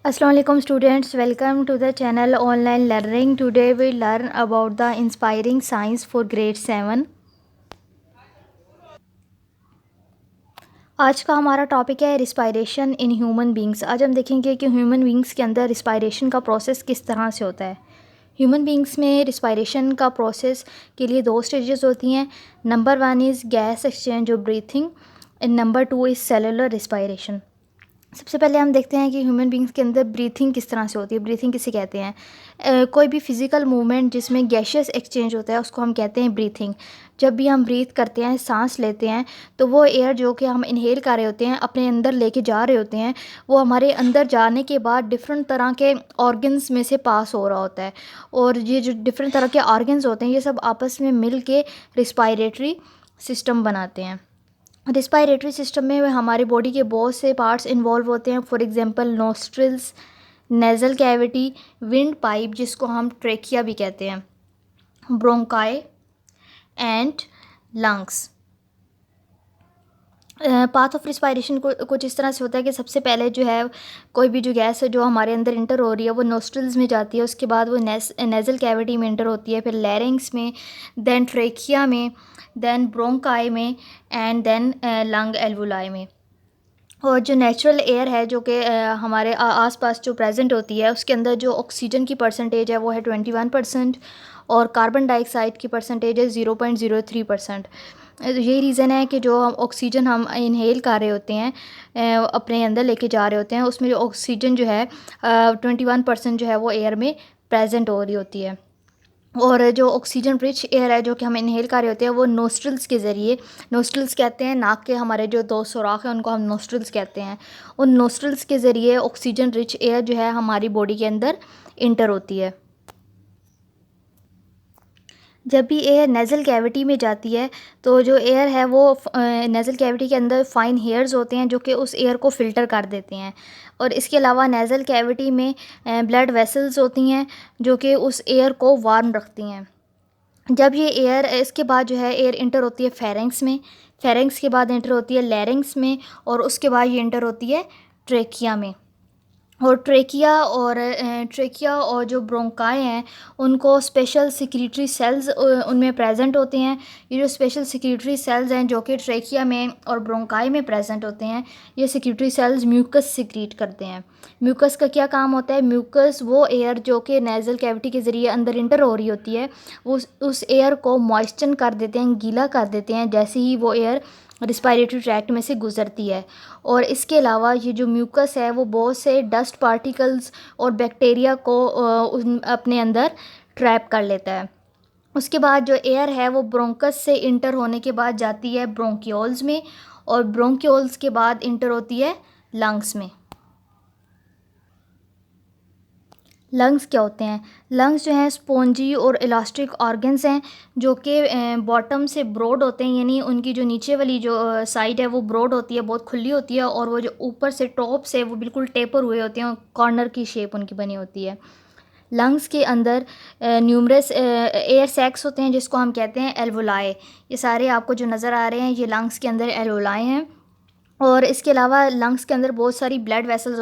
Assalamu alaikum students, welcome to the channel online learning. Today we learn about the inspiring science for grade 7. आज का हमारा topic है respiration in human beings. आज हम देखेंगे कि ह्यूमन बींग्स के अंदर रिस्पायरेशन का प्रोसेस किस तरह से होता है। ह्यूमन बींग्स में रिस्पायरेशन का प्रोसेस के लिए दो स्टेजेस होती हैं। नंबर 1 इज़ गैस एक्सचेंज और breathing and number 2 is cellular respiration. सबसे पहले हम देखते हैं कि ह्यूमन बींग्स के अंदर ब्रीथिंग किस तरह से होती है। ब्रीथिंग किसे कहते हैं? कोई भी फिज़िकल मूवमेंट जिसमें गैशियस एक्सचेंज होता है उसको हम कहते हैं ब्रीथिंग। जब भी हम ब्रीथ करते हैं, सांस लेते हैं, तो वो एयर जो कि हम इनहेल कर रहे होते हैं, अपने अंदर लेके जा रहे होते हैं, वो हमारे अंदर जाने के बाद डिफरेंट तरह के ऑर्गन्स में से पास हो रहा होता है। और ये जो डिफरेंट तरह के ऑर्गन्स होते हैं ये सब आपस में मिल के रिस्पायरेटरी सिस्टम बनाते हैं। रिस्पायरेटरी सिस्टम में हमारी बॉडी के बहुत से पार्ट्स इन्वॉल्व होते हैं। For example nostrils, nasal cavity, wind pipe जिसको हम ट्रेकिया भी कहते हैं, bronchi and lungs. Path of respiration को कुछ इस तरह से होता है कि सबसे पहले जो है कोई भी जो गैस है जो हमारे अंदर इंटर हो रही है वो नोस्ट्रिल्स में जाती है, उसके बाद वो नेज़ल कैविटी में इंटर होती है, फिर लैरिंग्स में, देन ट्रेकिया में, देन ब्रोंकाई में एंड देन लंग एल्वुलाई में। और जो नेचुरल एयर है जो कि हमारे आसपास जो प्रेजेंट होती है उसके अंदर जो ऑक्सीजन की परसेंटेज है वो है 21% और कार्बन डाइऑक्साइड की परसेंटेज है 0.03%। यही रीज़न है कि जो हम ऑक्सीजन हम इनहेल कर रहे होते हैं, अपने अंदर लेके जा रहे होते हैं, उसमें जो ऑक्सीजन जो है 21% जो है वो एयर में प्रेजेंट हो रही होती है। और जो ऑक्सीजन रिच एयर है जो कि हम इनहेल कर रहे होते हैं वो नोस्ट्रिल्स के ज़रिए, नोस्ट्रिल्स कहते हैं नाक के हमारे जो दो सुराख हैं उनको हम नोस्ट्रिल्स कहते हैं, उन नोस्ट्रिल्स के ज़रिए ऑक्सीजन रिच एयर जो है हमारी बॉडी के अंदर इंटर होती है। जब भी एयर नेज़ल कैविटी में जाती है तो जो एयर है वो नेज़ल कैविटी के अंदर फाइन हेयर्स होते हैं जो कि उस एयर को फ़िल्टर कर देते हैं। और इसके अलावा नेज़ल कैविटी में ब्लड वेसल्स होती हैं जो कि उस एयर को वार्म रखती हैं। जब ये एयर इसके बाद जो है एयर इंटर होती है फेरेंक्स में, फेरेंक्स के बाद इंटर होती है लैरिंग्स में और उसके बाद ये इंटर होती है ट्रेकिया में। और ट्रेकिया और जो ब्रोंकाई हैं उनको स्पेशल सिक्रीटरी सेल्स उनमें प्रेजेंट होते हैं। ये जो स्पेशल सिक्रीटरी सेल्स हैं जो कि ट्रेकिया में और ब्रोंकाई में प्रेजेंट होते हैं, ये सिक्रीटरी सेल्स म्यूकस सिक्रीट करते हैं। म्यूकस का क्या काम होता है? म्यूकस वो एयर जो कि नेज़ल कैविटी के ज़रिए अंदर इंटर हो रही होती है वो उस एयर को मॉइस्चर कर देते हैं, गीला कर देते हैं जैसे ही वो एयर रिस्पायरेटरी ट्रैक्ट में से गुजरती है। और इसके अलावा ये जो म्यूकस है वो बहुत से डस्ट पार्टिकल्स और बैक्टीरिया को अपने अंदर ट्रैप कर लेता है। उसके बाद जो एयर है वो ब्रोंकस से इंटर होने के बाद जाती है ब्रोंक्योल्स में और ब्रोंक्योल्स के बाद इंटर होती है लंग्स में। लंग्स क्या होते हैं? लंग्स जो हैं स्पॉन्जी और इलास्टिक ऑर्गन्स हैं जो कि बॉटम से ब्रॉड होते हैं, यानी उनकी जो नीचे वाली जो साइड है वो ब्रॉड होती है, बहुत खुली होती है, और वो जो ऊपर से टॉप से वो बिल्कुल टेपर हुए होते हैं, कॉर्नर की शेप उनकी बनी होती है। लंग्स के अंदर न्यूमरस एयर सैक्स होते हैं जिसको हम कहते हैं एल्वोलाई। ये सारे आपको जो नज़र आ रहे हैं ये लंग्स के अंदर एल्वोलाई हैं। और इसके अलावा लंग्स के अंदर बहुत सारी ब्लड वेसल्स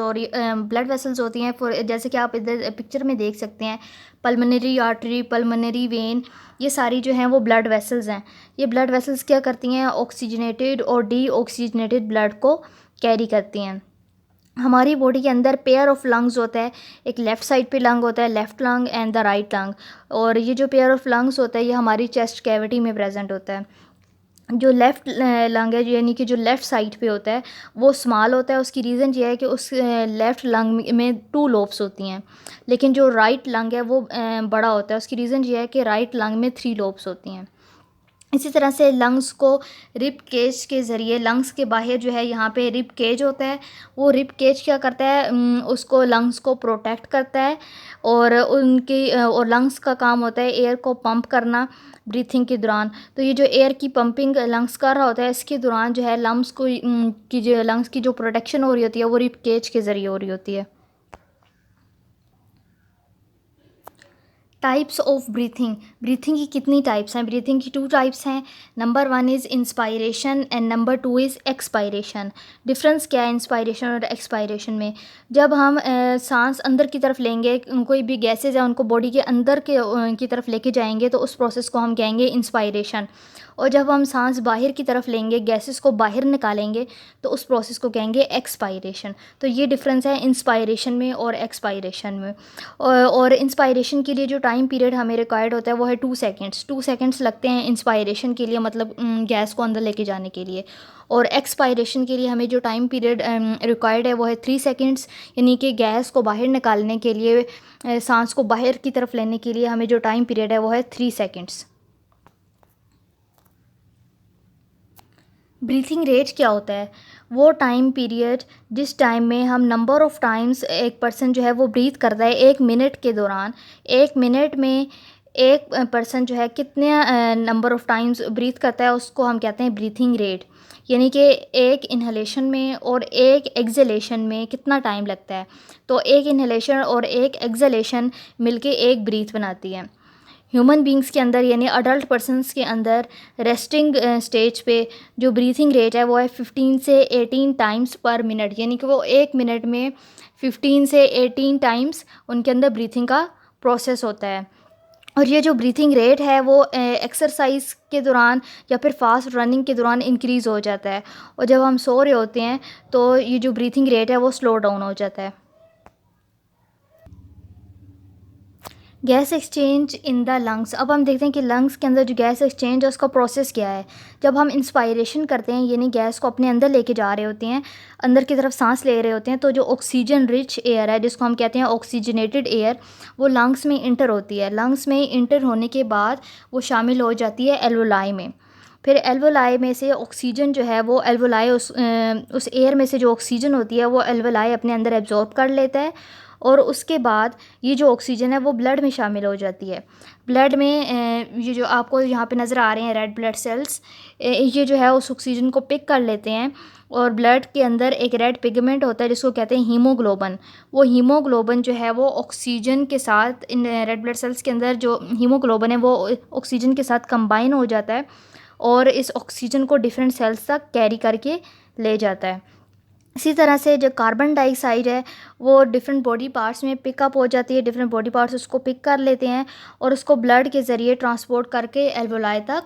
होती हैं। फॉर जैसे कि आप इधर पिक्चर में देख सकते हैं, पल्मोनरी आर्टरी, पल्मोनरी वेन, ये सारी जो हैं वो ब्लड वेसल्स हैं। ये ब्लड वेसल्स क्या करती हैं? ऑक्सीजनेटेड और डी ऑक्सीजनेटेड ब्लड को कैरी करती हैं। हमारी बॉडी के अंदर पेयर ऑफ लंग्स होता है, एक लेफ़्ट साइड पे लंग होता है, left lung and the right lung. और ये जो पेयर ऑफ लंग्स होता है ये हमारी चेस्ट कैविटी में प्रेजेंट होता है। जो लेफ़्ट लंग है यानी कि जो लेफ़्ट साइड पे होता है वो स्मॉल होता है। उसकी रीज़न ये है कि उस लेफ़्ट लंग में 2 लोब्स होती हैं, लेकिन जो राइट लंग है वो बड़ा होता है। उसकी रीज़न ये है कि राइट लंग में 3 लोब्स होती हैं। इसी तरह से लंग्स को रिब केज के ज़रिए, लंग्स के बाहर जो है यहाँ पे रिब केज होता है, वो रिब केज क्या करता है? उसको लंग्स को प्रोटेक्ट करता है। और और लंग्स का काम होता है एयर को पंप करना ब्रीथिंग के दौरान। तो ये जो एयर की पंपिंग लंग्स कर रहा होता है इसके दौरान जो है लंग्स की जो प्रोटेक्शन हो रही होती है वो रिब केज के ज़रिए हो रही होती है। Types of breathing. ब्रीथिंग की कितनी टाइप्स हैं? ब्रीथिंग की 2 टाइप्स हैं। Number 1 is inspiration and number 2 is expiration. Difference क्या है इंस्पायरेशन और एक्सपायरेशन में? जब हम सांस अंदर की तरफ लेंगे, कोई भी गैसेज है उनको बॉडी के अंदर की तरफ लेके जाएंगे, तो उस प्रोसेस को हम कहेंगे इंस्पायरेशन। और जब हम सांस बाहर की तरफ लेंगे, गैसेस को बाहर निकालेंगे, तो उस प्रोसेस को कहेंगे एक्सपायरेशन। तो ये डिफरेंस है इंस्पायरेशन में और एक्सपायरेशन में। और इंस्पायरेशन के लिए जो टाइम पीरियड हमें रिक्वायर्ड होता है वो है 2 सेकेंड्स। 2 सेकेंड्स लगते हैं इंस्पायरेशन के लिए, मतलब गैस को अंदर लेके जाने के लिए। और एक्सपायरेशन के लिए हमें जो टाइम पीरियड रिक्वायर्ड है वो है 3 सेकेंड्स, यानी कि गैस को बाहर निकालने के लिए, सांस को बाहर की तरफ लेने के लिए हमें जो टाइम पीरियड है वो है 3 सेकेंड्स। ब्रीथिंग रेट क्या होता है? वो टाइम पीरियड जिस टाइम में हम नंबर ऑफ़ टाइम्स एक पर्सन जो है वो ब्रीथ करता है 1 मिनट के दौरान। 1 मिनट में एक पर्सन जो है कितने नंबर ऑफ़ टाइम्स ब्रीथ करता है, उसको हम कहते हैं ब्रीथिंग रेट। यानी कि एक इन्हेलेशन में और एक एक्सहेलेशन में कितना टाइम लगता है। तो एक इन्हेलेशन और एक एक्सहेलेशन मिलके एक ब्रीथ बनाती है। ह्यूमन बींग्स के अंदर, यानी अडल्ट पर्सन्स के अंदर, रेस्टिंग स्टेज पे जो ब्रीथिंग रेट है वो है 15 से 18 टाइम्स पर मिनट, यानी कि वो 1 मिनट में 15 से 18 टाइम्स उनके अंदर ब्रीथिंग का प्रोसेस होता है। और ये जो ब्रीथिंग रेट है वो एक्सरसाइज के दौरान या फिर फास्ट रनिंग के दौरान इंक्रीज़ हो जाता है, और जब हम सो रहे होते हैं तो ये जो ब्रीथिंग रेट है वो स्लो डाउन हो जाता है। Gas exchange in the lungs. अब हम देखते हैं कि लंग्स के अंदर जो गैस एक्सचेंज है उसका प्रोसेस क्या है। जब हम इंस्पायरेशन करते हैं, यानी गैस को अपने अंदर लेके जा रहे होते हैं, अंदर की तरफ सांस ले रहे होते हैं, तो जो ऑक्सीजन रिच एयर है, जिसको हम कहते हैं ऑक्सीजनेटेड एयर, वो लंग्स में इंटर होती है। लंग्स में इंटर होने के बाद वो शामिल हो जाती है एल्वोलाई में। फिर एल्वोलाई में से ऑक्सीजन जो है वो एल्वोलाई उस एयर में से जो ऑक्सीजन होती है वो एल्वोलाई अपने अंदर एब्जॉर्ब कर लेता है, और उसके बाद ये जो ऑक्सीजन है वो ब्लड में शामिल हो जाती है। ब्लड में ये जो आपको यहाँ पे नज़र आ रहे हैं रेड ब्लड सेल्स, ये जो है उस ऑक्सीजन को पिक कर लेते हैं, और ब्लड के अंदर एक रेड पिगमेंट होता है जिसको कहते हैं हीमोग्लोबिन। वो हीमोग्लोबिन जो है वो ऑक्सीजन के साथ, इन रेड ब्लड सेल्स के अंदर जो हीमोग्लोबिन है वो ऑक्सीजन के साथ कंबाइन हो जाता है, और इस ऑक्सीजन को डिफरेंट सेल्स तक कैरी करके ले जाता है। इसी तरह से जो कार्बन डाइऑक्साइड है वो डिफरेंट बॉडी पार्ट्स में पिकअप हो जाती है, डिफरेंट बॉडी पार्ट्स उसको पिक कर लेते हैं और उसको ब्लड के ज़रिए ट्रांसपोर्ट करके एल्वोलाई तक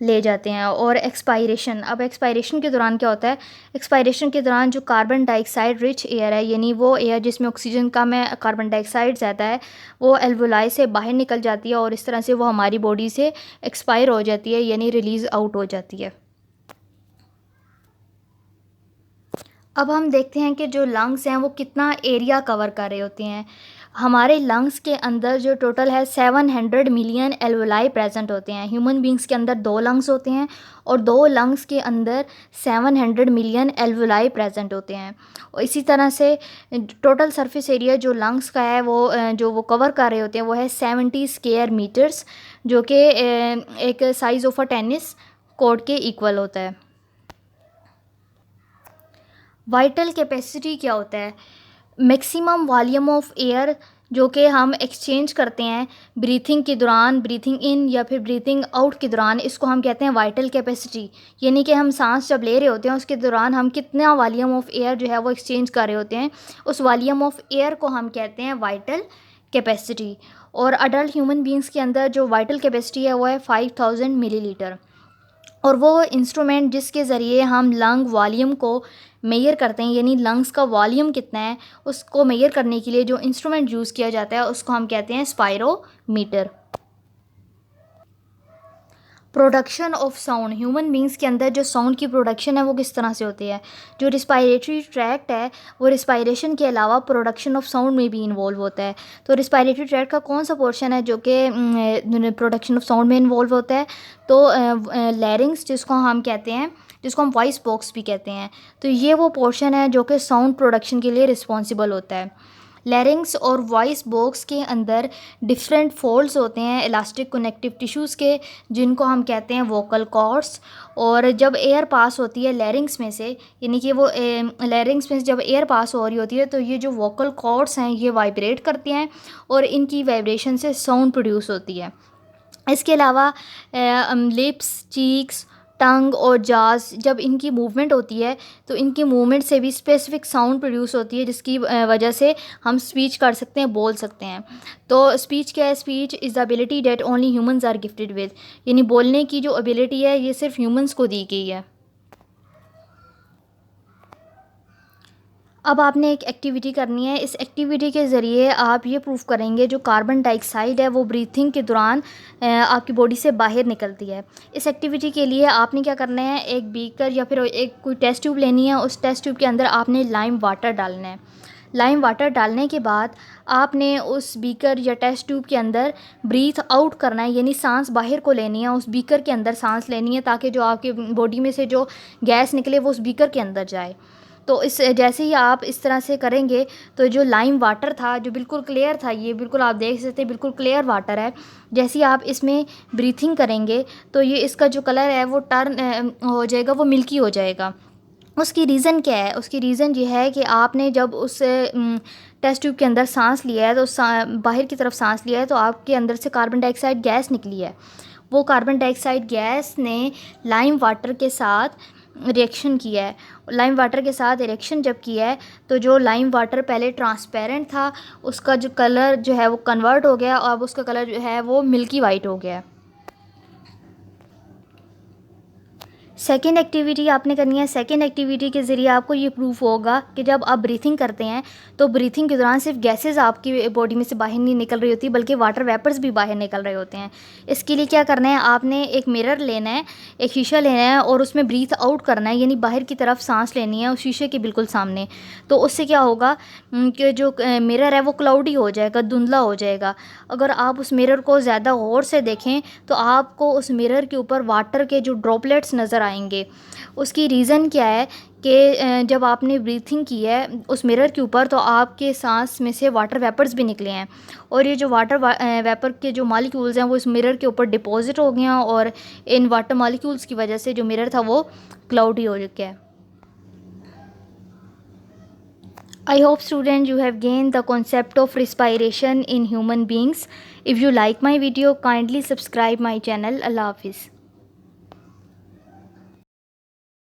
ले जाते हैं। और एक्सपायरेशन, अब एक्सपायरेशन के दौरान क्या होता है? एक्सपायरेशन के दौरान जो कार्बन डाइऑक्साइड रिच एयर है, यानी वो एयर जिसमें ऑक्सीजन कम है, कार्बन डाइऑक्साइड ज़्यादा है, वो एल्वोलाई से बाहर निकल जाती है, और इस तरह से वो हमारी बॉडी से एक्सपायर हो जाती है, यानी रिलीज़ आउट हो जाती है। अब हम देखते हैं कि जो लंग्स हैं वो कितना एरिया कवर कर रहे होते हैं। हमारे लंग्स के अंदर जो टोटल है 700 मिलियन एल्वोलाई प्रेजेंट होते हैं। ह्यूमन बींग्स के अंदर 2 लंग्स होते हैं, और 2 लंग्स के अंदर 700 मिलियन एल्वोलाई प्रेजेंट होते हैं। और इसी तरह से टोटल सरफेस एरिया जो लंग्स का है वो कवर कर रहे होते हैं वो है 70 स्क्वायर मीटर्स, जो कि एक size of a tennis court के इक्वल होता है। वाइटल कैपेसिटी क्या होता है? मैक्सिमम वॉल्यूम ऑफ एयर जो कि हम एक्सचेंज करते हैं ब्रीथिंग के दौरान, ब्रीथिंग इन या फिर ब्रीथिंग आउट के दौरान, इसको हम कहते हैं वाइटल कैपेसिटी। यानी कि हम सांस जब ले रहे होते हैं उसके दौरान हम कितना वॉल्यूम ऑफ एयर जो है वो एक्सचेंज कर रहे होते हैं, उस वॉल्यूम ऑफ एयर को हम कहते हैं वाइटल कैपेसिटी। और अडल्ट ह्यूमन बींग्स के अंदर जो वाइटल कैपेसिटी है वो है 5000 मिलीलीटर। और वो इंस्ट्रूमेंट जिसके ज़रिए हम लंग वॉल्यूम को मेयर करते हैं, यानी लंग्स का वॉल्यूम कितना है उसको मेयर करने के लिए जो इंस्ट्रूमेंट यूज़ किया जाता है उसको हम कहते हैं spirometer. Production of sound. Human beings के अंदर जो साउंड की प्रोडक्शन है वो किस तरह से होती है? जो रिस्पायरेटरी ट्रैक्ट है वो रिस्पायरेशन के अलावा प्रोडक्शन ऑफ साउंड में भी इन्वॉल्व होता है। तो रिस्पायरेटरी ट्रैक्ट का कौन सा पोर्शन है जो कि प्रोडक्शन ऑफ साउंड में इन्वॉल्व होता है? तो लैरिंग्स जिसको हम कहते हैं, जिसको हम वॉइस बॉक्स भी कहते हैं, तो ये वो पोर्शन है जो कि साउंड प्रोडक्शन के लिए रिस्पॉन्सिबल होता है। लैरिंग्स और वॉइस बॉक्स के अंदर डिफरेंट फोल्ड्स होते हैं इलास्टिक कनेक्टिव टिश्यूज़ के, जिनको हम कहते हैं वोकल कॉर्ड्स। और जब एयर पास होती है लैरिंग्स में से, यानी कि वो लैरिंग्स में से जब एयर पास हो रही होती है तो ये जो वोकल कॉर्ड्स हैं ये वाइब्रेट करते हैं और इनकी वाइब्रेशन से साउंड प्रोड्यूस होती है। इसके अलावा लिप्स, चीक्स, टंग और जाज़, जब इनकी मूवमेंट होती है तो इनकी मूवमेंट से भी स्पेसिफिक साउंड प्रोड्यूस होती है, जिसकी वजह से हम स्पीच कर सकते हैं, बोल सकते हैं। तो स्पीच क्या है? Speech is the ability that only humans are gifted with, यानी बोलने की जो एबिलिटी है ये सिर्फ ह्यूमंस को दी गई है। अब आपने एक एक्टिविटी करनी है। इस एक्टिविटी के ज़रिए आप ये प्रूफ करेंगे जो कार्बन डाइऑक्साइड है वो ब्रीथिंग के दौरान आपकी बॉडी से बाहर निकलती है। इस एक्टिविटी के लिए आपने क्या करना है, एक बीकर या फिर एक कोई टेस्ट ट्यूब लेनी है। उस टेस्ट ट्यूब के अंदर आपने लाइम वाटर डालना है। लाइम वाटर डालने के बाद आपने उस बीकर या टेस्ट ट्यूब के अंदर ब्रीथ आउट करना है, यानी सांस बाहर को लेनी है। उस बीकर के अंदर सांस लेनी है ताकि जो आपके बॉडी में से जो गैस निकले वो उस बीकर के अंदर जाए। तो इस जैसे ही आप इस तरह से करेंगे तो जो लाइम वाटर था जो बिल्कुल क्लियर था, ये बिल्कुल आप देख सकते हैं बिल्कुल क्लियर वाटर है। जैसे ही आप इसमें ब्रीथिंग करेंगे तो ये इसका जो कलर है वो टर्न हो जाएगा, वो मिल्की हो जाएगा। उसकी रीज़न क्या है? उसकी रीज़न ये है कि आपने जब उस टेस्ट ट्यूब के अंदर सांस लिया है तो बाहर की तरफ सांस लिया है तो आपके अंदर से कार्बन डाइऑक्साइड गैस निकली है। वो कार्बन डाइऑक्साइड गैस ने लाइम वाटर के साथ रिएक्शन किया है। लाइम वाटर के साथ रिएक्शन जब किया है तो जो लाइम वाटर पहले ट्रांसपेरेंट था उसका जो कलर जो है वो कन्वर्ट हो गया और अब उसका कलर जो है वो मिल्की वाइट हो गया है। सेकेंड एक्टिविटी आपने करनी है। सेकेंड एक्टिविटी के ज़रिए आपको ये प्रूफ होगा कि जब आप ब्रीथिंग करते हैं तो ब्रीथिंग के दौरान सिर्फ गैसेस आपकी बॉडी में से बाहर नहीं निकल रही होती बल्कि वाटर वेपर्स भी बाहर निकल रहे होते हैं। इसके लिए क्या करना है, आपने एक मिरर लेना है, एक शीशा लेना है और उसमें ब्रीथ आउट करना है, यानी बाहर की तरफ सांस लेनी है उस शीशे के बिल्कुल सामने। तो उससे क्या होगा कि जो मिरर है वो क्लाउडी हो जाएगा, धुंधला हो जाएगा। अगर आप उस मिरर को ज़्यादा गौर से देखें तो आपको उस मिरर के ऊपर वाटर के जो ड्रॉपलेट्स नज़र आएंगे। उसकी रीज़न क्या है कि जब आपने ब्रीथिंग की है उस मिरर के ऊपर तो आपके सांस में से वाटर वेपर्स भी निकले हैं और ये जो वाटर वेपर के जो मॉलिक्यूल्स हैं वो इस मिरर के ऊपर डिपॉजिट हो गए हैं और इन वाटर मॉलिक्यूल्स की वजह से जो मिरर था वो क्लाउडी हो गया है। I hope students you have gained the concept of respiration in human beings. If you like my video, kindly subscribe my channel. Allah Hafiz.